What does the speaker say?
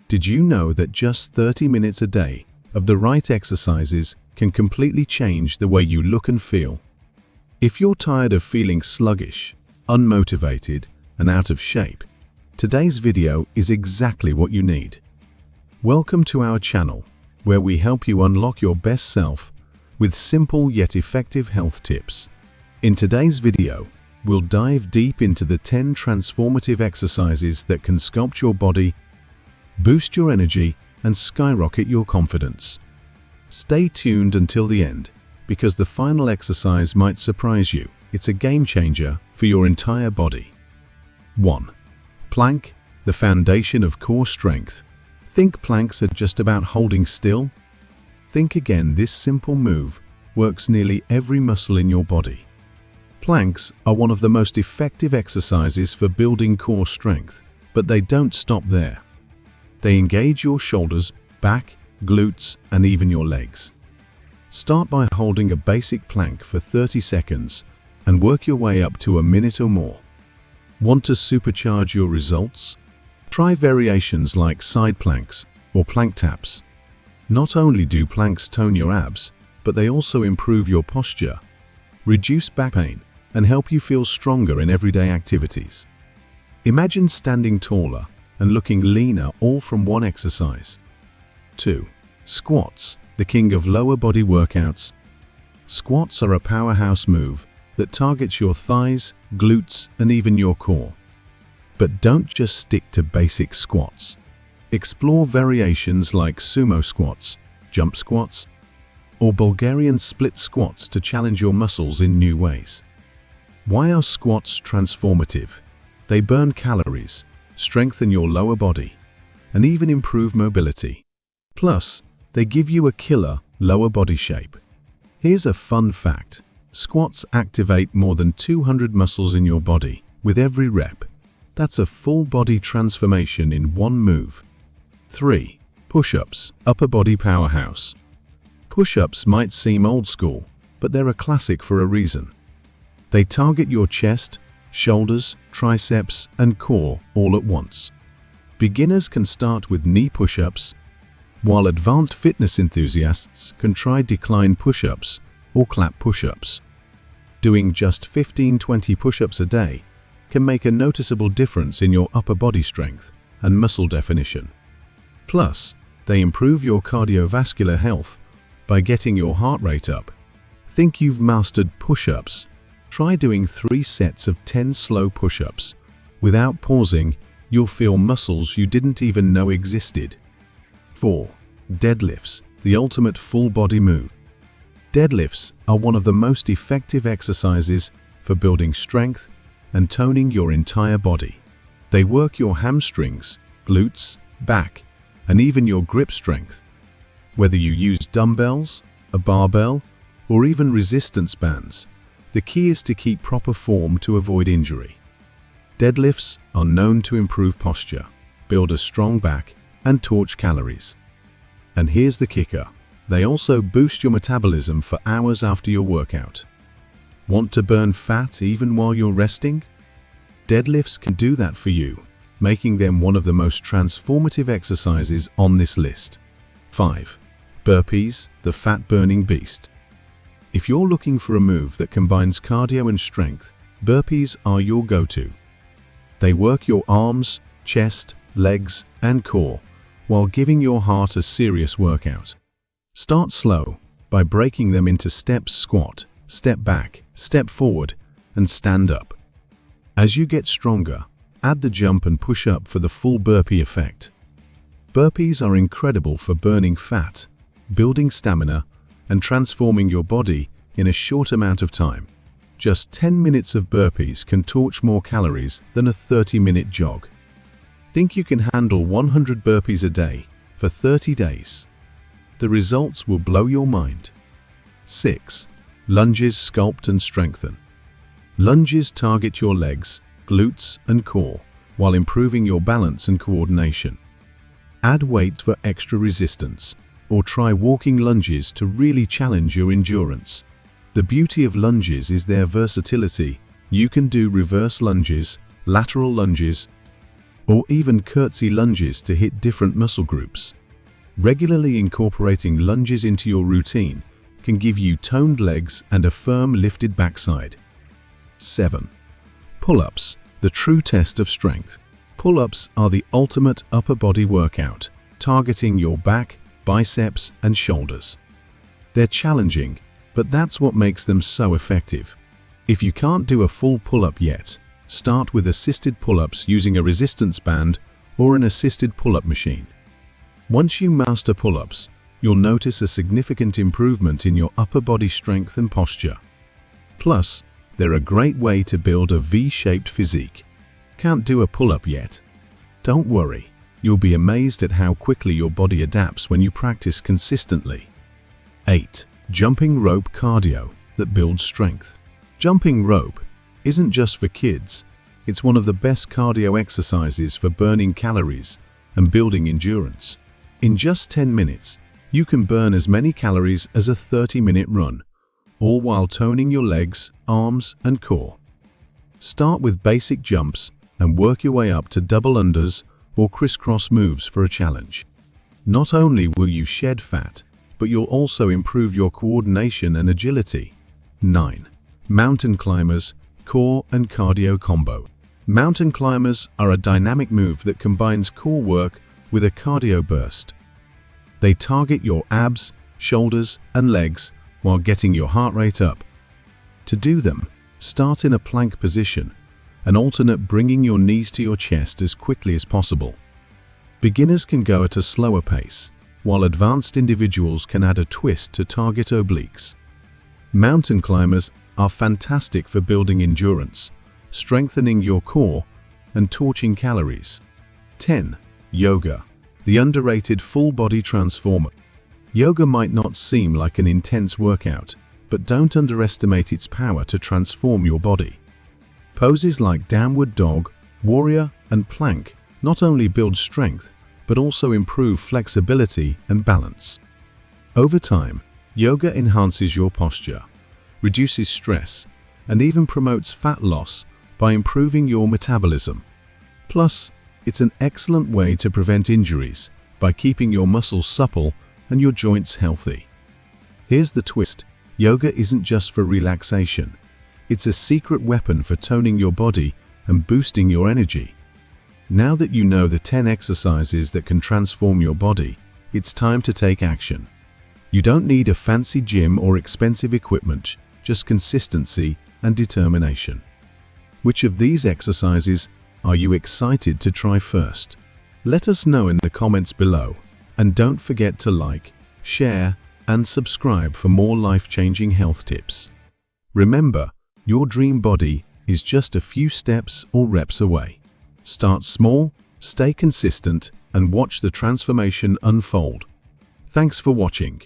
Did you know that just 30 minutes a day of the right exercises can completely change the way you look and feel? If you're tired of feeling sluggish, unmotivated, and out of shape, today's video is exactly what you need. Welcome to our channel, where we help you unlock your best self with simple yet effective health tips. In today's video, we'll dive deep into the 10 transformative exercises that can sculpt your body, boost your energy, and skyrocket your confidence. Stay tuned until the end, because the final exercise might surprise you. It's a game changer for your entire body. 1. Plank, the foundation of core strength. Think planks are just about holding still? Think again. This simple move works nearly every muscle in your body. Planks are one of the most effective exercises for building core strength, but they don't stop there. They engage your shoulders, back, glutes, and even your legs. Start by holding a basic plank for 30 seconds and work your way up to a minute or more. Want to supercharge your results? Try variations like side planks or plank taps. Not only do planks tone your abs, but they also improve your posture, reduce back pain, and help you feel stronger in everyday activities. Imagine standing taller and looking leaner, all from one exercise. 2. Squats, the king of lower body workouts. Squats are a powerhouse move that targets your thighs, glutes, and even your core. But don't just stick to basic squats. Explore variations like sumo squats, jump squats, or Bulgarian split squats to challenge your muscles in new ways. Why are squats transformative? They burn calories, strengthen your lower body, and even improve mobility. Plus, they give you a killer lower body shape. Here's a fun fact. Squats activate more than 200 muscles in your body with every rep. That's a full body transformation in one move. 3. Push-ups, upper body powerhouse. Push-ups might seem old school, but they're a classic for a reason. They target your chest, shoulders, triceps, and core all at once. Beginners can start with knee push-ups, while advanced fitness enthusiasts can try decline push-ups or clap push-ups. Doing just 15-20 push-ups a day can make a noticeable difference in your upper body strength and muscle definition. Plus, they improve your cardiovascular health by getting your heart rate up. Think you've mastered push-ups? Try doing 3 sets of 10 slow push-ups. Without pausing, you'll feel muscles you didn't even know existed. 4. Deadlifts, the ultimate full-body move. Deadlifts are one of the most effective exercises for building strength and toning your entire body. They work your hamstrings, glutes, back, and even your grip strength. Whether you use dumbbells, a barbell, or even resistance bands, the key is to keep proper form to avoid injury. Deadlifts are known to improve posture, build a strong back, and torch calories. And here's the kicker. They also boost your metabolism for hours after your workout. Want to burn fat even while you're resting? Deadlifts can do that for you, making them one of the most transformative exercises on this list. 5. Burpees, the fat-burning beast. If you're looking for a move that combines cardio and strength, burpees are your go-to. They work your arms, chest, legs, and core, while giving your heart a serious workout. Start slow by breaking them into steps: squat, step back, step forward, and stand up. As you get stronger, add the jump and push up for the full burpee effect. Burpees are incredible for burning fat, building stamina, and transforming your body in a short amount of time. Just 10 minutes of burpees can torch more calories than a 30-minute jog. Think you can handle 100 burpees a day for 30 days? The results will blow your mind. 6. Lunges, sculpt and strengthen. Lunges target your legs, glutes, and core, while improving your balance and coordination. Add weight for extra resistance, or try walking lunges to really challenge your endurance. The beauty of lunges is their versatility. You can do reverse lunges, lateral lunges, or even curtsy lunges to hit different muscle groups. Regularly incorporating lunges into your routine can give you toned legs and a firm lifted backside. 7. Pull-ups, the true test of strength. Pull-ups are the ultimate upper body workout, targeting your back, biceps, and shoulders. They're challenging, but that's what makes them so effective. If you can't do a full pull-up yet, start with assisted pull-ups using a resistance band or an assisted pull-up machine. Once you master pull-ups, you'll notice a significant improvement in your upper body strength and posture. Plus, they're a great way to build a V-shaped physique. Can't do a pull-up yet? Don't worry, you'll be amazed at how quickly your body adapts when you practice consistently. 8. Jumping rope cardio that builds strength. Jumping rope isn't just for kids, it's one of the best cardio exercises for burning calories and building endurance. In just 10 minutes, you can burn as many calories as a 30-minute run, all while toning your legs, arms, and core. Start with basic jumps and work your way up to double unders or crisscross moves for a challenge. Not only will you shed fat, but you'll also improve your coordination and agility. 9. Mountain climbers, core and cardio combo. Mountain climbers are a dynamic move that combines core work with a cardio burst. They target your abs, shoulders, and legs while getting your heart rate up. To do them, start in a plank position and alternate bringing your knees to your chest as quickly as possible. Beginners can go at a slower pace, while advanced individuals can add a twist to target obliques. Mountain climbers are fantastic for building endurance, strengthening your core, and torching calories. 10. Yoga, the underrated full-body transformer. Yoga might not seem like an intense workout, but don't underestimate its power to transform your body. Poses like downward dog, warrior, and plank not only build strength, but also improve flexibility and balance. Over time, yoga enhances your posture, reduces stress, and even promotes fat loss by improving your metabolism. Plus, it's an excellent way to prevent injuries by keeping your muscles supple and your joints healthy. Here's the twist: yoga isn't just for relaxation. It's a secret weapon for toning your body and boosting your energy. Now that you know the 10 exercises that can transform your body, it's time to take action. You don't need a fancy gym or expensive equipment, just consistency and determination. Which of these exercises are you excited to try first? Let us know in the comments below, and don't forget to like, share, and subscribe for more life-changing health tips. Remember, your dream body is just a few steps or reps away. Start small, stay consistent, and watch the transformation unfold. Thanks for watching.